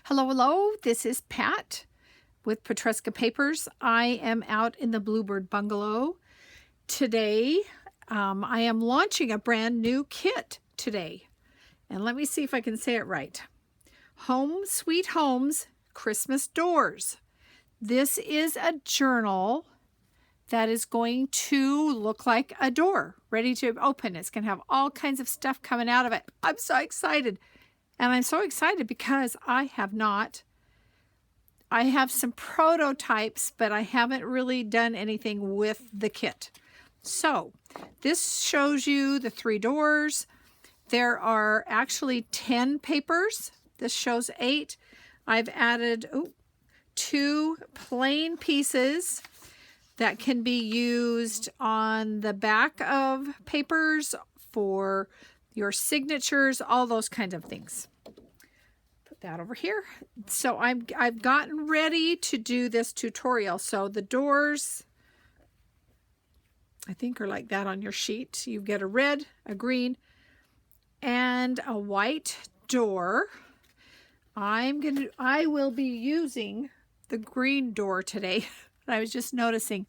Hello, hello. This is Pat with Petruska Papers. I am out in the Bluebird Bungalow today. I am launching a brand new kit today. And let me see if I can say it right. Home Sweet Homes Christmas Doors. This is a journal that is going to look like a door, ready to open. It's going to have all kinds of stuff coming out of it. I'm so excited. And I'm so excited because I have some prototypes, but I haven't really done anything with the kit. So this shows you the 3 doors. There are actually 10 papers. This shows 8. I've added 2 plain pieces that can be used on the back of papers for your signatures, all those kinds of things. Put that over here. So I've gotten ready to do this tutorial. So the doors, I think, are like that on your sheet. You get a red, a green, and a white door. I will be using the green door today. I was just noticing,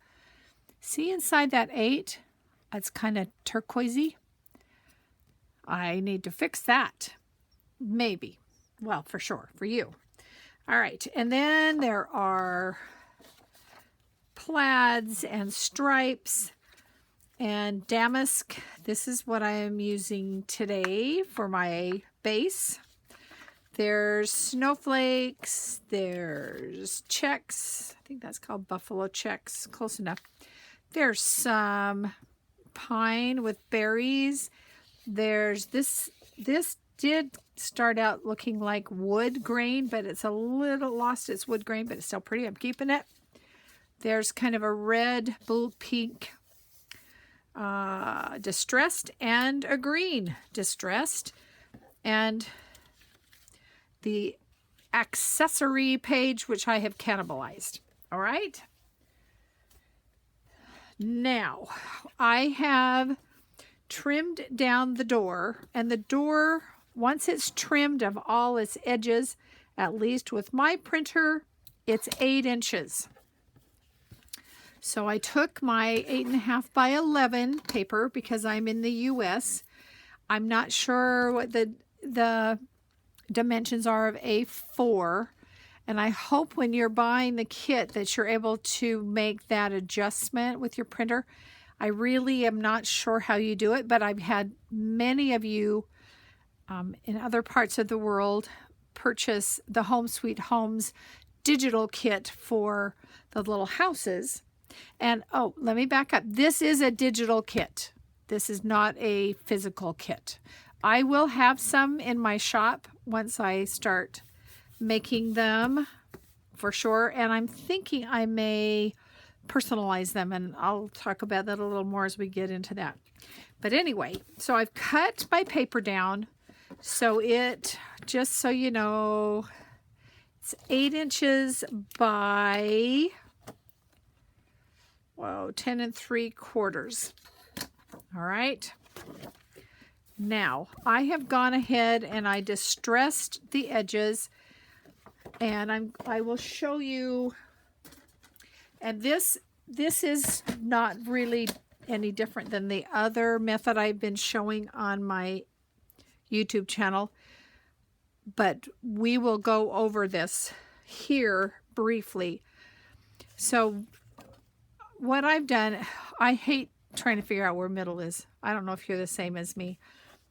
see inside that 8, it's kind of turquoisey. I need to fix that. Maybe. Well, for sure, for you. All right, and then there are plaids and stripes and damask. This is what I am using today for my base. There's snowflakes, there's checks. I think that's called buffalo checks, close enough. There's some pine with berries. There's this did start out looking like wood grain, but it's a little lost its wood grain, but it's still pretty. I'm keeping it. There's kind of a red, blue, pink distressed, and a green distressed. And the accessory page, which I have cannibalized. All right. Now, I have trimmed down the door, and the door, once it's trimmed of all its edges, at least with my printer, it's 8 inches. So I took my 8.5 by 11 paper because I'm in the US. I'm not sure what the dimensions are of A4, and I hope when you're buying the kit that you're able to make that adjustment with your printer. I really am not sure how you do it, but I've had many of you in other parts of the world purchase the Home Sweet Homes digital kit for the little houses. And let me back up. This is a digital kit. This is not a physical kit. I will have some in my shop once I start making them for sure. And I'm thinking I may personalize them, and I'll talk about that a little more as we get into that. But anyway, so I've cut my paper down. So it, just so you know, it's 8 inches by 10 3/4. All right. Now, I have gone ahead and I distressed the edges, and I will show you. And this is not really any different than the other method I've been showing on my YouTube channel, but we will go over this here briefly. So what I've done, I hate trying to figure out where middle is. I don't know if you're the same as me,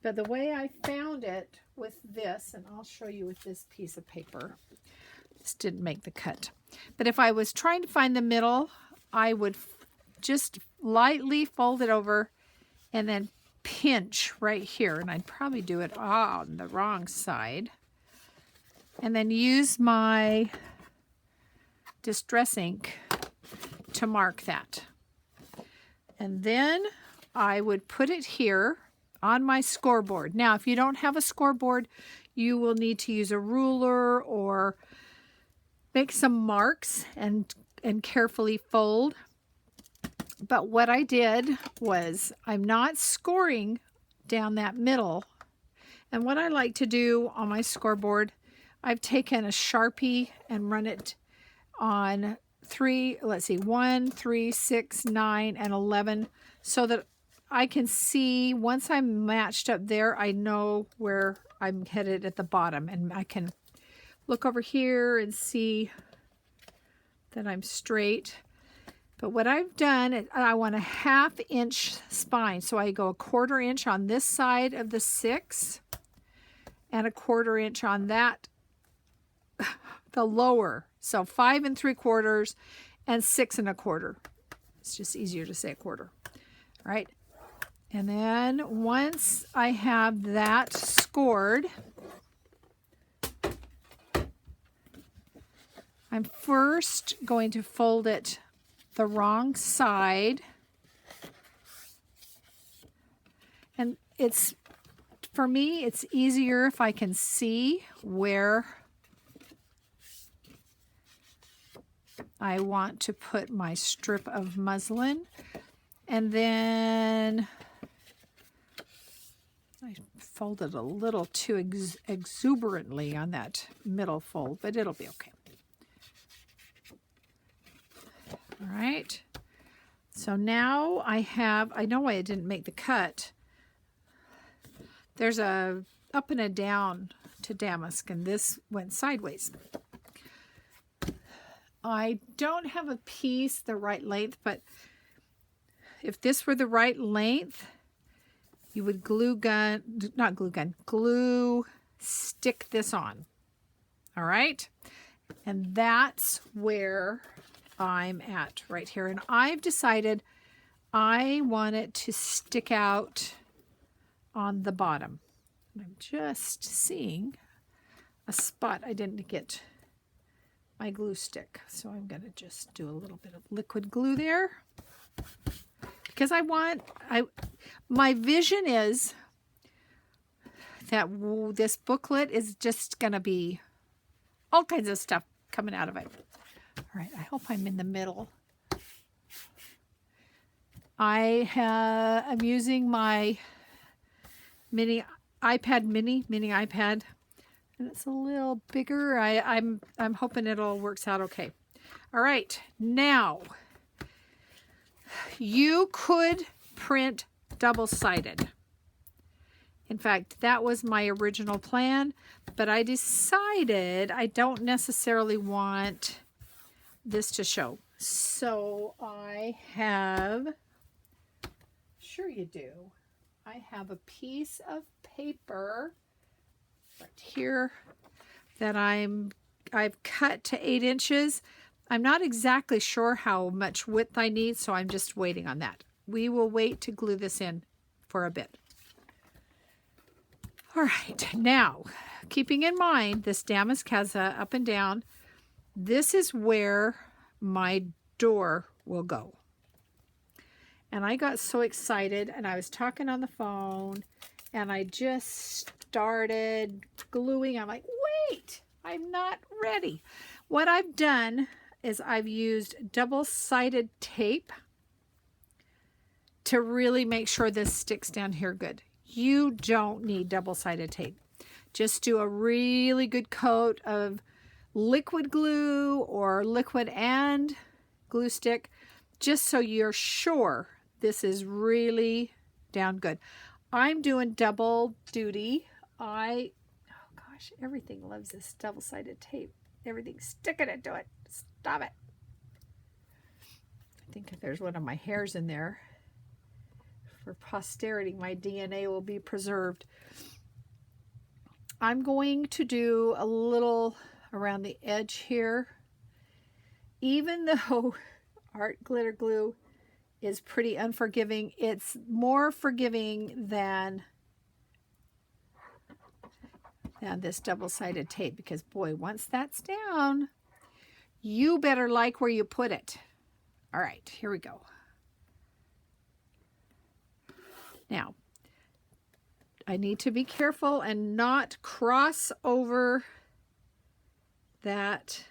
but the way I found it with this, and I'll show you with this piece of paper. This didn't make the cut. But if I was trying to find the middle, I would just lightly fold it over and then pinch right here. And I'd probably do it on the wrong side. And then use my distress ink to mark that. And then I would put it here on my scoreboard. Now, if you don't have a scoreboard, you will need to use a ruler or make some marks and carefully fold. But what I did was, I'm not scoring down that middle. And what I like to do on my scoreboard, I've taken a Sharpie and run it on 1, 3, 6, 9, and 11 so that I can see once I'm matched up there, I know where I'm headed at the bottom, and I can look over here and see that I'm straight. But what I've done, I want a 1/2 inch spine. So I go 1/4 inch on this side of the 6 and 1/4 inch on that, the lower. So 5 3/4 and 6 1/4. It's just easier to say 1/4. All right. And then once I have that scored, I'm first going to fold it the wrong side. And for me, it's easier if I can see where I want to put my strip of muslin. And then I folded a little too exuberantly on that middle fold, but it'll be okay. All right. So now I know why I didn't make the cut. There's a up and a down to damask, and this went sideways. I don't have a piece the right length, but if this were the right length, you would glue stick this on. All right. And that's where I'm at right here. And I've decided I want it to stick out on the bottom. I'm just seeing a spot I didn't get my glue stick. So I'm going to just do a little bit of liquid glue there. Because my vision is that this booklet is just going to be all kinds of stuff coming out of it. All right, I hope I'm in the middle. I'm using my mini iPad, and it's a little bigger. I'm hoping it all works out okay. All right, now you could print double-sided. In fact, that was my original plan, but I decided I don't necessarily want this to show. So I have, sure you do, I have a piece of paper right here that I've cut to 8 inches. I'm not exactly sure how much width I need, so I'm just waiting on that. We will wait to glue this in for a bit. All right, now, keeping in mind this damask has a up and down, this is where my door will go. And I got so excited, and I was talking on the phone, and I just started gluing. I'm like, wait, I'm not ready. What I've done is I've used double-sided tape to really make sure this sticks down here good. You don't need double-sided tape. Just do a really good coat of liquid glue or liquid and glue stick, just so you're sure this is really down good. I'm doing double duty. Oh gosh, everything loves this double-sided tape. Everything's sticking into it. Stop it. I think if there's one of my hairs in there, for posterity, my DNA will be preserved. I'm going to do a little around the edge here. Even though art glitter glue is pretty unforgiving, it's more forgiving than this double-sided tape, because boy, once that's down, you better like where you put it. All right, here we go. Now, I need to be careful and not cross over that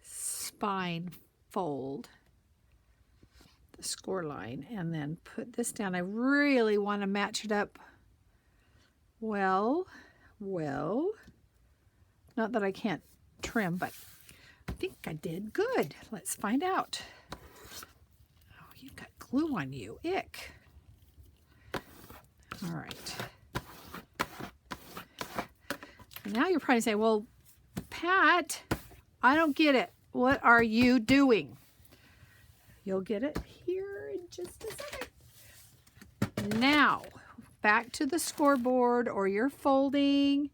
spine fold, the score line, and then put this down. I really want to match it up well well. Not that I can't trim, but I think I did good. Let's find out. Oh, you've got glue on you. Ick. All right. And now you're probably saying, well, Pat, I don't get it. What are you doing? You'll get it here in just a second. Now, back to the scoreboard or your folding.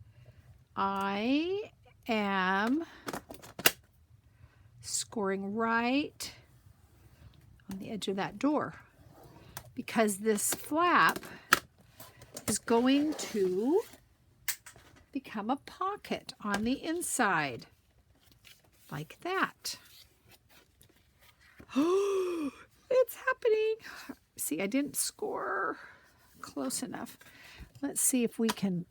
I am scoring right on the edge of that door because this flap is going to become a pocket on the inside like that. Oh, it's happening. See, I didn't score close enough. Let's see if we can.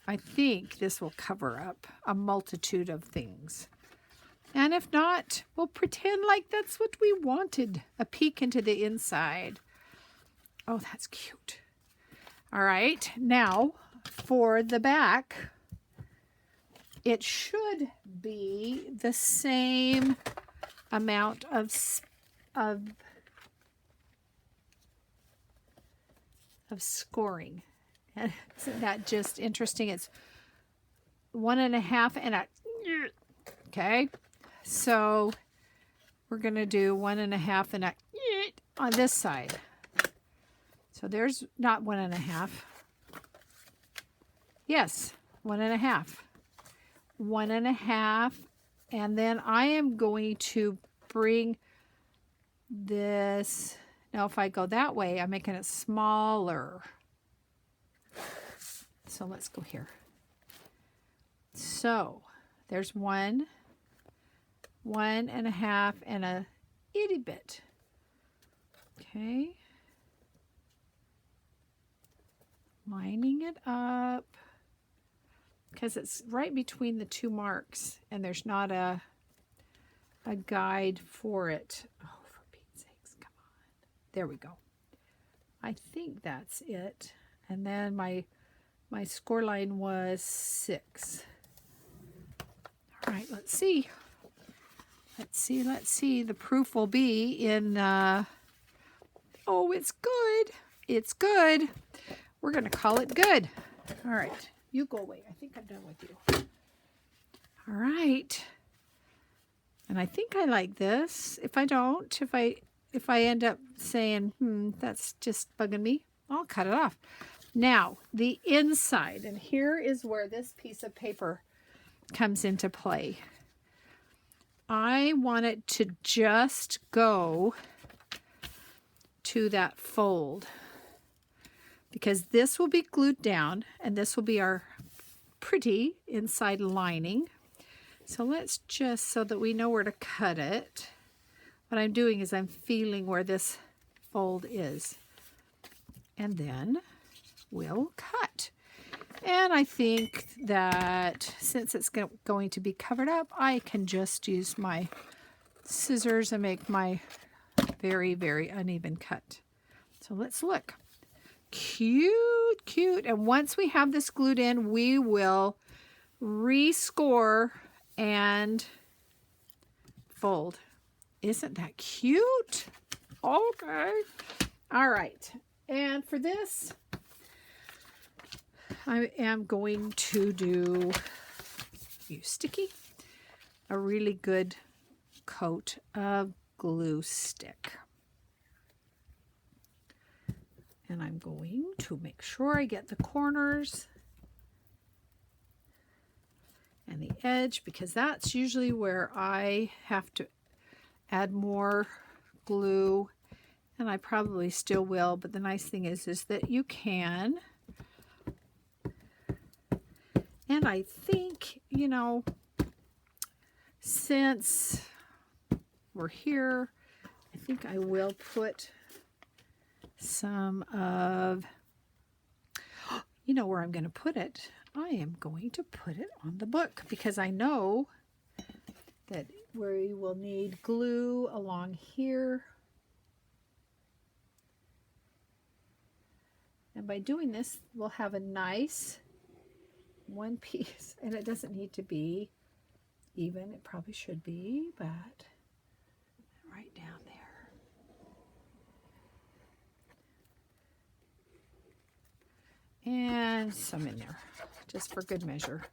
I think this will cover up a multitude of things. And if not, we'll pretend like that's what we wanted. A peek into the inside. Oh, that's cute. All right, now for the back, it should be the same amount of scoring. Isn't that just interesting? It's 1.5 and a, okay. So we're going to do 1.5 and a on this side. So there's not 1.5. Yes, 1.5. 1.5. And then I am going to bring this. Now, if I go that way, I'm making it smaller. So let's go here. So there's 1.5 and a itty bit. Okay. Lining it up because it's right between the two marks and there's not a guide for it. Oh, for Pete's sakes, come on. There we go. I think that's it. And then my score line was 6. All right, let's see. Let's see. The proof will be in, oh, it's good. It's good. We're going to call it good. All right, you go away. I think I'm done with you. All right. And I think I like this. If I don't, if I end up saying, that's just bugging me, I'll cut it off. Now, the inside, and here is where this piece of paper comes into play. I want it to just go to that fold because this will be glued down and this will be our pretty inside lining. So let's just, so that we know where to cut it, what I'm doing is I'm feeling where this fold is. And then we'll cut. And I think that since it's going to be covered up, I can just use my scissors and make my very, very uneven cut. So let's look. Cute, cute. And once we have this glued in, we will rescore and fold. Isn't that cute? Okay. All right. And for this, I am going to use sticky, a really good coat of glue stick. And I'm going to make sure I get the corners and the edge because that's usually where I have to add more glue, and I probably still will, but the nice thing is that you can. And I think, you know, since we're here, I think I will put some of, you know where I'm going to put it? I am going to put it on the book because I know that we will need glue along here And by doing this, we'll have a nice one piece. And it doesn't need to be even. It probably should be, but right down there. And some in there, just for good measure.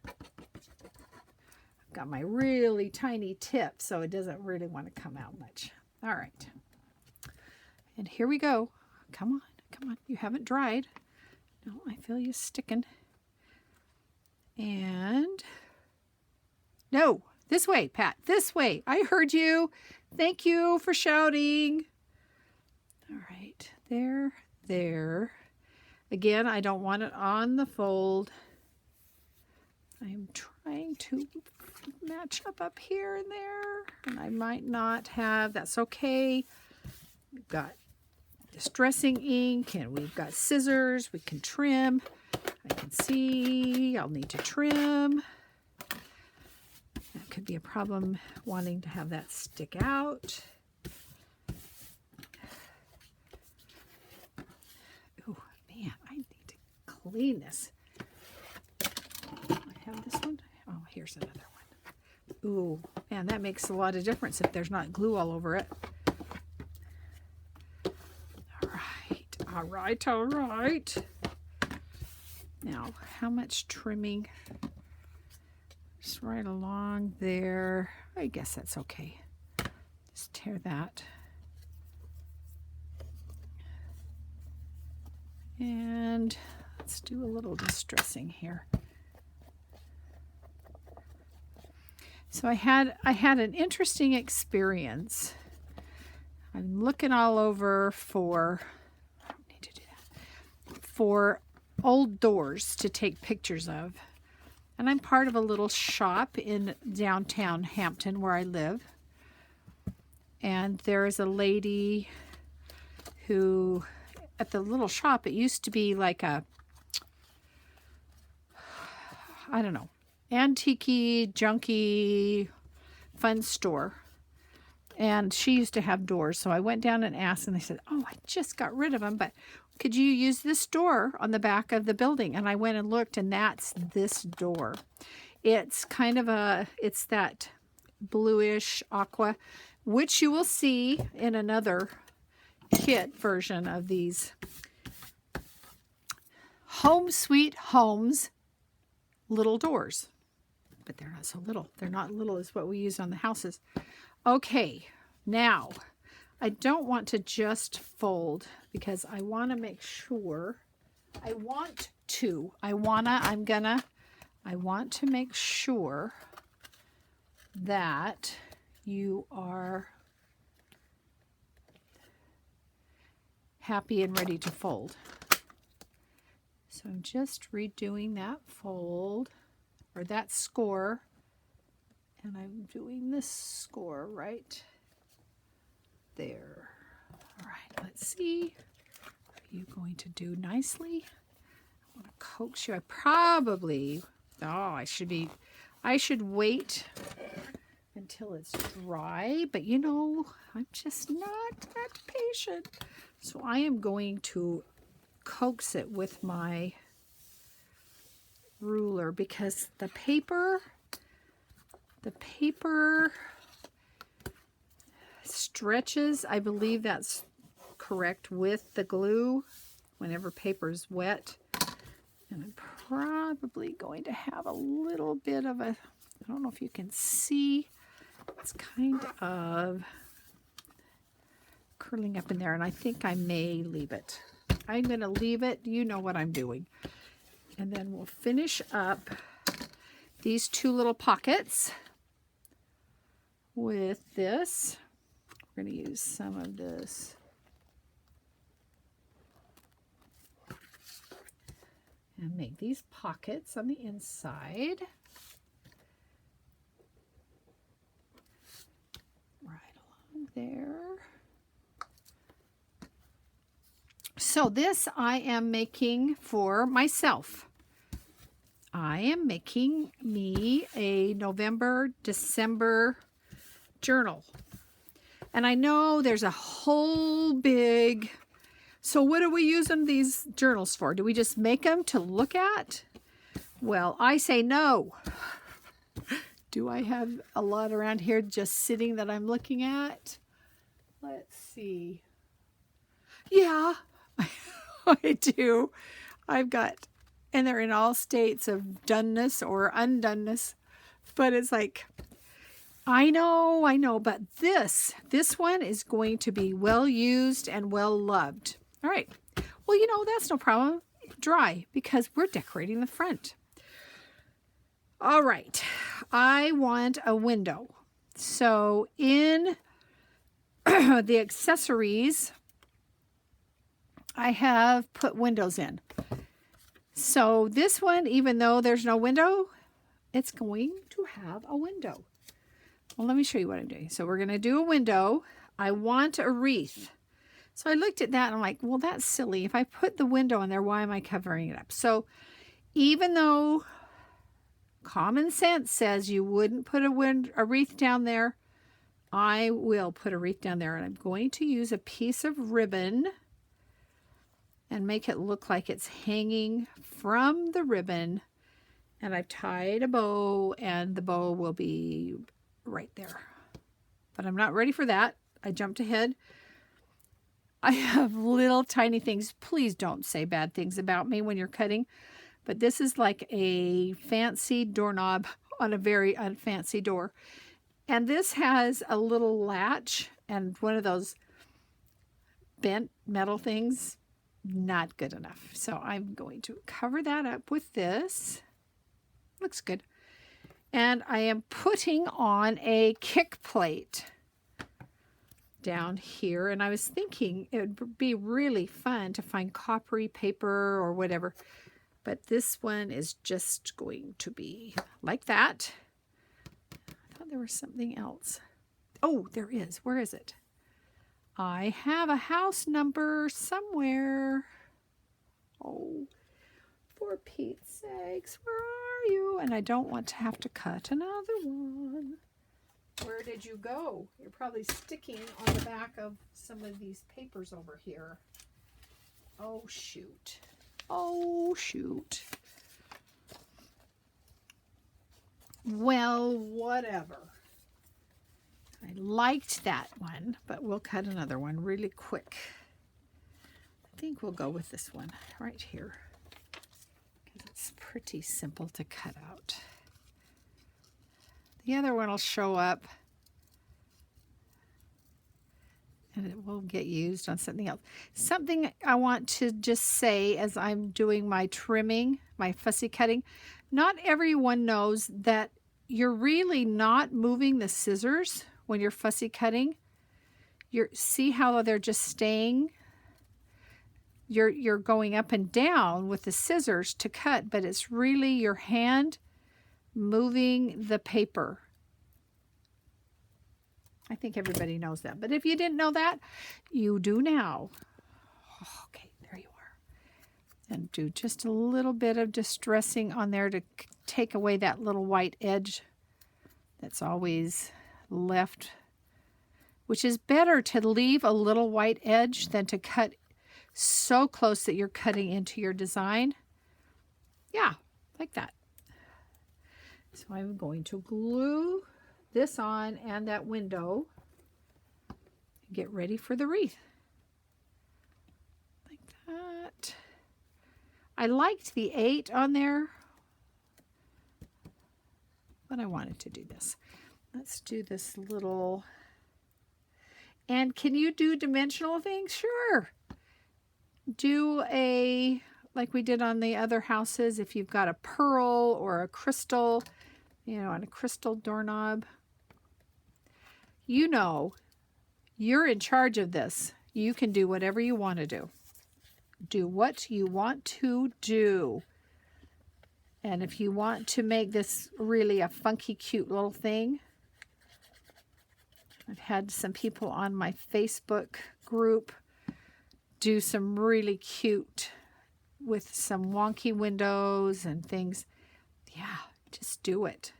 I've got my really tiny tip, so it doesn't really want to come out much. All right. And here we go. Come on, come on. You haven't dried. No, I feel you sticking. And no, this way, Pat, this way. I heard you. Thank you for shouting. All right, there, there. Again, I don't want it on the fold. I'm trying to match up here and there, and I might not have. That's okay. We've got distressing ink, and we've got scissors. We can trim. I can see I'll need to trim. That could be a problem wanting to have that stick out. Oh man, I need to clean this. I have this one. Oh, here's another one. Ooh, man, that makes a lot of difference if there's not glue all over it. All right, all right. Now, how much trimming? Just right along there. I guess that's okay. Just tear that. And let's do a little distressing here. So I had an interesting experience. I'm looking all over for old doors to take pictures of. And I'm part of a little shop in downtown Hampton where I live. And there is a lady who, at the little shop, it used to be like a, I don't know, antique-y, junky, fun store. And she used to have doors. So I went down and asked, and they said, oh, I just got rid of them, but could you use this door on the back of the building? And I went and looked, and that's this door. It's kind of it's that bluish aqua, which you will see in another kit version of these Home Sweet Homes little doors. But they're not so little. They're not little as what we use on the houses. Okay, now I don't want to just fold because I want to make sure, I want to make sure that you are happy and ready to fold. So I'm just redoing that fold, or that score, and I'm doing this score right there. All right, let's see. Are you going to do nicely? I want to coax you. I should wait until it's dry, but you know, I'm just not that patient. So I am going to coax it with my ruler because the paper stretches. I believe that's correct with the glue whenever paper's wet. And I'm probably going to have a little bit of a, I don't know if you can see, it's kind of curling up in there, and I think I may leave it. I'm going to leave it. You know what I'm doing. And then we'll finish up these two little pockets with this. We're going to use some of this. And make these pockets on the inside. Right along there. So this I am making for myself. I am making me a November, December journal. And I know there's a whole big So what are we using these journals for? Do we just make them to look at? Well, I say no. Do I have a lot around here just sitting that I'm looking at? Let's see. Yeah, I do. I've got, and they're in all states of doneness or undoneness. But it's like, I know, but this one is going to be well used and well loved. All right. Well, that's no problem. Dry, because we're decorating the front. All right. I want a window. So in the accessories, I have put windows in. So this one, even though there's no window, it's going to have a window. Well, let me show you what I'm doing. So we're going to do a window. I want a wreath. So I looked at that and I'm like, well, that's silly. If I put the window in there, why am I covering it up? So even though common sense says you wouldn't put a wreath down there, I will put a wreath down there, and I'm going to use a piece of ribbon and make it look like it's hanging from the ribbon, and I've tied a bow, and the bow will be right there. But I'm not ready for that. I jumped ahead. I have little tiny things. Please don't say bad things about me when you're cutting. But this is like a fancy doorknob on a very unfancy door. And this has a little latch and one of those bent metal things. Not good enough. So I'm going to cover that up with this. Looks good. And I am putting on a kick plate down here. And I was thinking it would be really fun to find coppery paper or whatever. But this one is just going to be like that. I thought there was something else. Oh, there is. Where is it? I have a house number somewhere. Oh, for Pete's sakes, where are you? And I don't want to have to cut another one. Where did you go? You're probably sticking on the back of some of these papers over here. Oh, shoot. Oh, shoot. Well, whatever. I liked that one, but we'll cut another one really quick. I think we'll go with this one right here, because it's pretty simple to cut out. The other one will show up, and it will get used on something else. Something I want to just say as I'm doing my trimming, my fussy cutting, not everyone knows that you're really not moving the scissors when you're fussy cutting. See how they're just staying? You're going up and down with the scissors to cut, but it's really your hand moving the paper. I think everybody knows that. But if you didn't know that, you do now. Okay, there you are. And do just a little bit of distressing on there to take away that little white edge that's always left, which is better to leave a little white edge than to cut so close that you're cutting into your design. Yeah, like that. So I'm going to glue this on and that window and get ready for the wreath. Like that. I liked the 8 on there, but I wanted to do this. Let's do this little. And can you do dimensional things? Sure. Do like we did on the other houses, if you've got a pearl or a crystal, on a crystal doorknob. You're in charge of this. You can do whatever you want to do. Do what you want to do. And if you want to make this really a funky, cute little thing, I've had some people on my Facebook group do some really cute with some wonky windows and things. Yeah, just do it.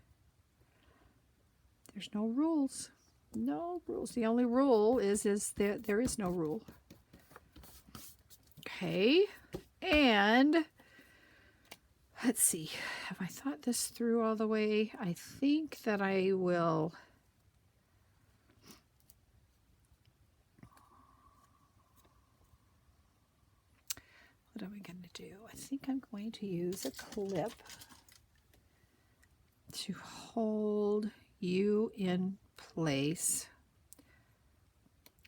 There's no rules. No rules. The only rule is that there is no rule. Okay, and let's see. Have I thought this through all the way? I think that I will. What are we going to do? I think I'm going to use a clip to hold you in place.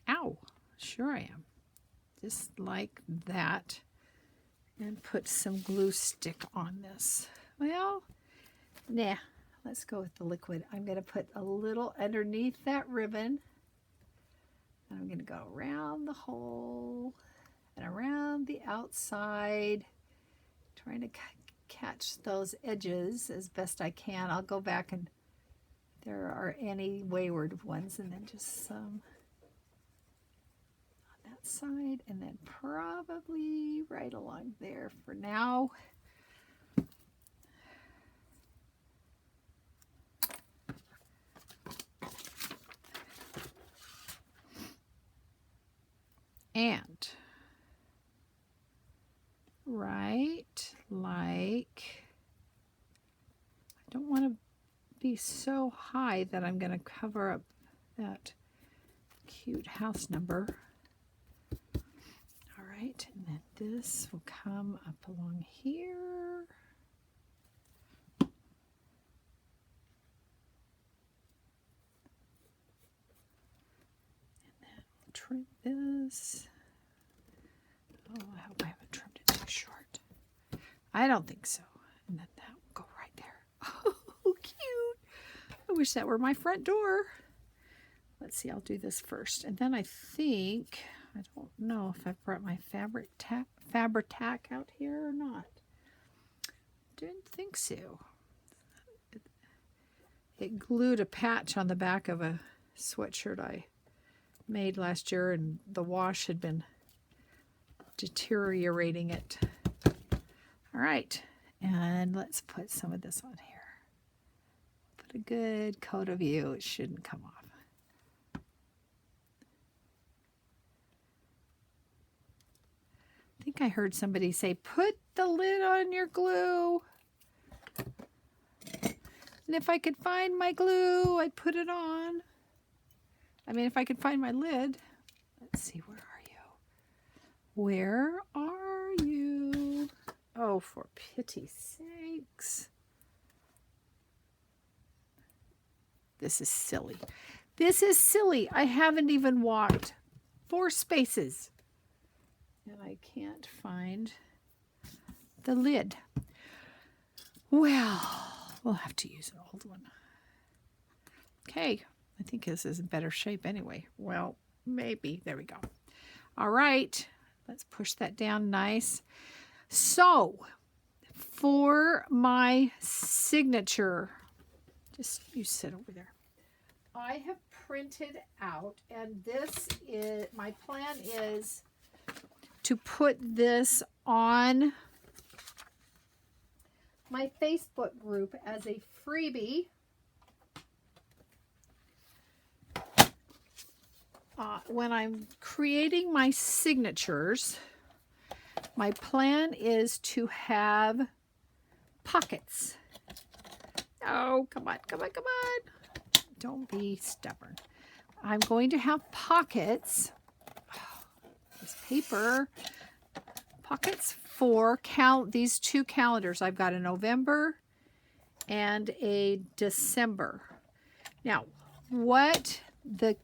Ow, sure I am. Just like that. And put some glue stick on this. Well, nah, let's go with the liquid. I'm going to put a little underneath that ribbon. And I'm going to go around the hole and around the outside, trying to catch those edges as best I can. I'll go back and if there are any wayward ones, and then just some on that side, and then probably right along there for now. And right like, I don't want to be so high that I'm going to cover up that cute house number. All right, and then this will come up along here. And then we'll trim this. Oh, I hope I haven't trimmed it too short. I don't think so. And then that will go right there. Oh, cute. I wish that were my front door. Let's see, I'll do this first. And then I think, I don't know if I've brought my Fabri-Tac out here or not. Didn't think so. It glued a patch on the back of a sweatshirt I made last year, and the wash had been deteriorating it. All right, and let's put some of this on here. Put a good coat of you. It shouldn't come off. I think I heard somebody say, put the lid on your glue. And if I could find my glue, I'd put it on. I mean, if I could find my lid. Let's see, where are you? Where are you? Oh, for pity's sakes. This is silly. This is silly. I haven't even walked 4 spaces. And I can't find the lid. Well, we'll have to use an old one. Okay, I think this is in better shape anyway. Well, maybe. There we go. All right, let's push that down nice. So, for my signature, just you sit over there. I have printed out, and this is, my plan is to put this on my Facebook group as a freebie. When I'm creating my signatures, my plan is to have pockets. Oh, come on, come on, come on. Don't be stubborn. I'm going to have pockets. This paper. Pockets for these 2 calendars. I've got a November and a December. Now, what the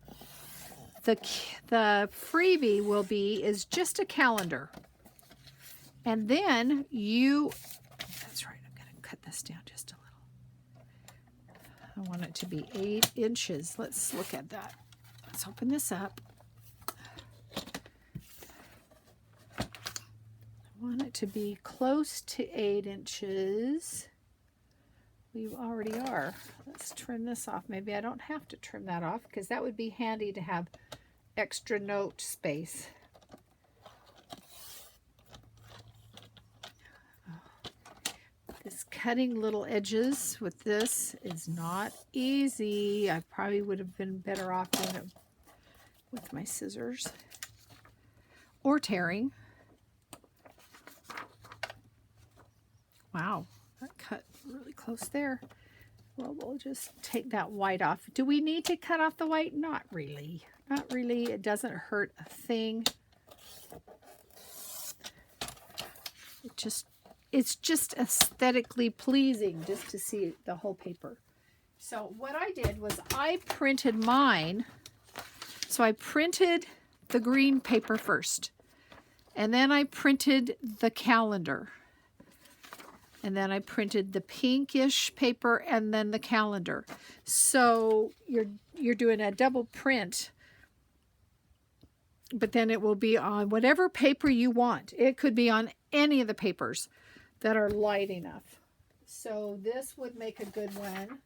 freebie will be is just a calendar. And then that's right, I'm going to cut this down just a little. I want it to be 8 inches. Let's look at that. Let's open this up. I want it to be close to 8 inches. We already are. Let's trim this off. Maybe I don't have to trim that off because that would be handy to have extra note space. This cutting little edges with this is not easy. I probably would have been better off doing it with my scissors or tearing. Wow, that cut really close there. Well, we'll just take that white off. Do we need to cut off the white? Not really. Not really. It doesn't hurt a thing. It's just aesthetically pleasing just to see the whole paper. So what I did was I printed mine. So I printed the green paper first. And then I printed the calendar. And then I printed the pinkish paper and then the calendar. So you're doing a double print, but then it will be on whatever paper you want. It could be on any of the papers that are light enough. So this would make a good one.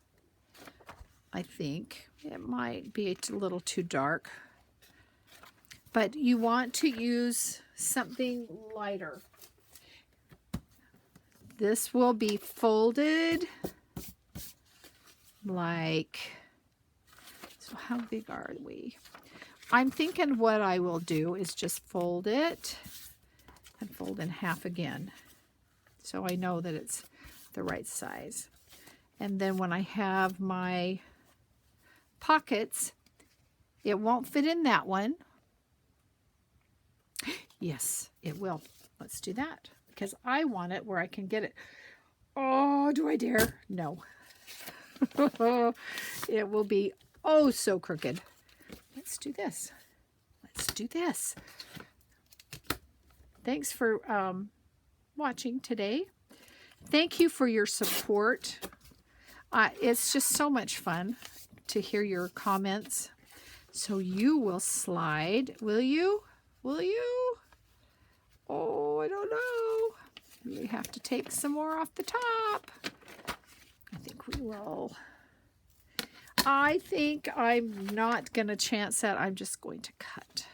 I think it might be a little too dark, but you want to use something lighter. This will be folded like, so how big are we? I'm thinking what I will do is just fold it and fold in half again, so I know that it's the right size. And then when I have my pockets, it won't fit in that one. Yes, it will. Let's do that, because I want it where I can get it. Oh, do I dare? No. It will be oh so crooked. Let's do this. Let's do this. Thanks for watching today. Thank you for your support. It's just so much fun to hear your comments. So you will slide, will you? Will you? Oh, I don't know. We have to take some more off the top. I think we will. I think I'm not going to chance that. I'm just going to cut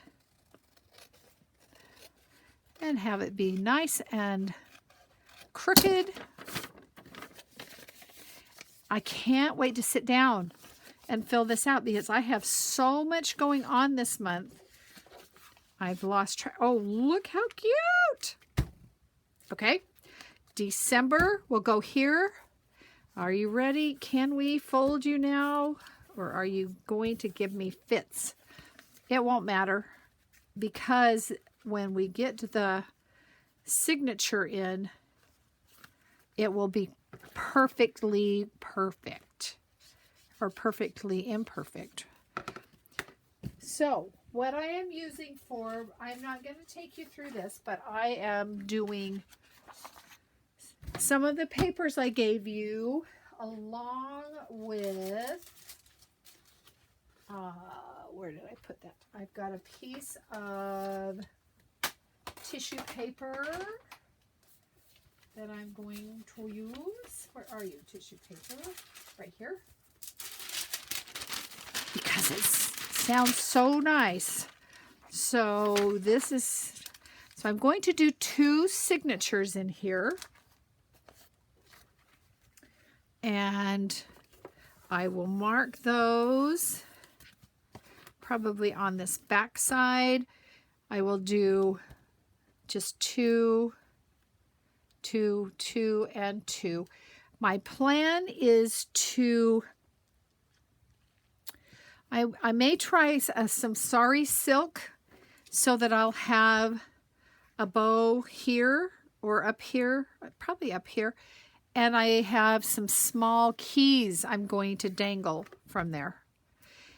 and have it be nice and crooked. I can't wait to sit down and fill this out because I have so much going on this month. I've lost track. Oh, look how cute. Okay. December will go here. Are you ready? Can we fold you now? Or are you going to give me fits? It won't matter, because when we get to the signature in, it will be perfectly perfect or perfectly imperfect. So what I am using for, I'm not going to take you through this, but I am doing some of the papers I gave you along with, where did I put that? I've got a piece of tissue paper that I'm going to use. Where are you, tissue paper? Right here. Because it sounds so nice. So this is, so I'm going to do 2 signatures in here. And I will mark those probably on this back side. I will do just 2, 2, 2, and 2. My plan is to, I may try some sari silk so that I'll have a bow here or up here, probably up here. And I have some small keys I'm going to dangle from there.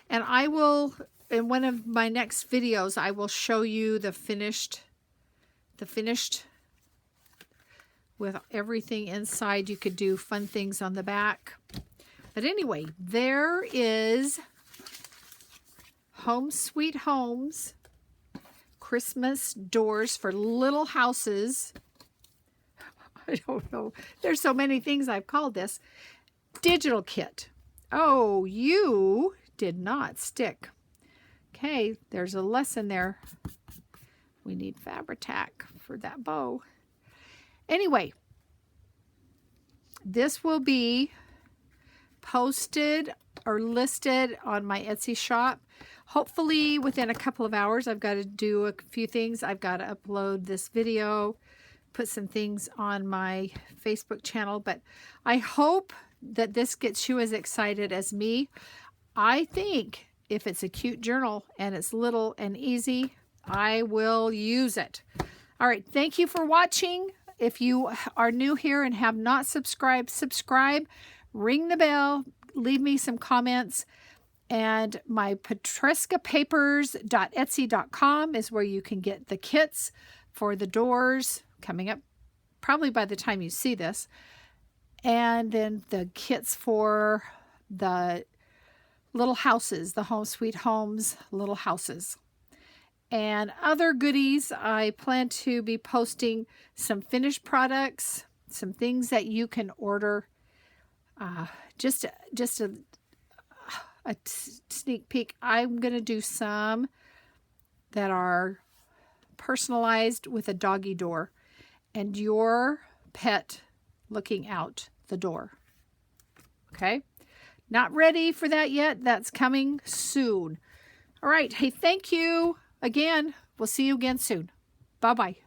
And I will, in one of my next videos, I will show you the finished with everything inside. You could do fun things on the back. But anyway, there is Home Sweet Homes Christmas doors for little houses. I don't know. There's so many things I've called this. Digital kit. Oh, you did not stick. Okay, there's a lesson there. We need Fabri-Tac for that bow. Anyway, this will be posted or listed on my Etsy shop. Hopefully within a couple of hours. I've got to do a few things. I've got to upload this video put some things on my Facebook channel, but I hope that this gets you as excited as me. I think if it's a cute journal and it's little and easy, I will use it. All right, thank you for watching. If you are new here and have not subscribed, subscribe, ring the bell, leave me some comments. And my PetrescaPapers.etsy.com is where you can get the kits for the doors coming up probably by the time you see this. And then the kits for the little houses, the Home Sweet Homes little houses. And other goodies, I plan to be posting some finished products, some things that you can order. Just a sneak peek. I'm going to do some that are personalized with a doggy door and your pet looking out the door. Okay? Not ready for that yet. That's coming soon. All right. Hey, thank you again. We'll see you again soon. Bye-bye.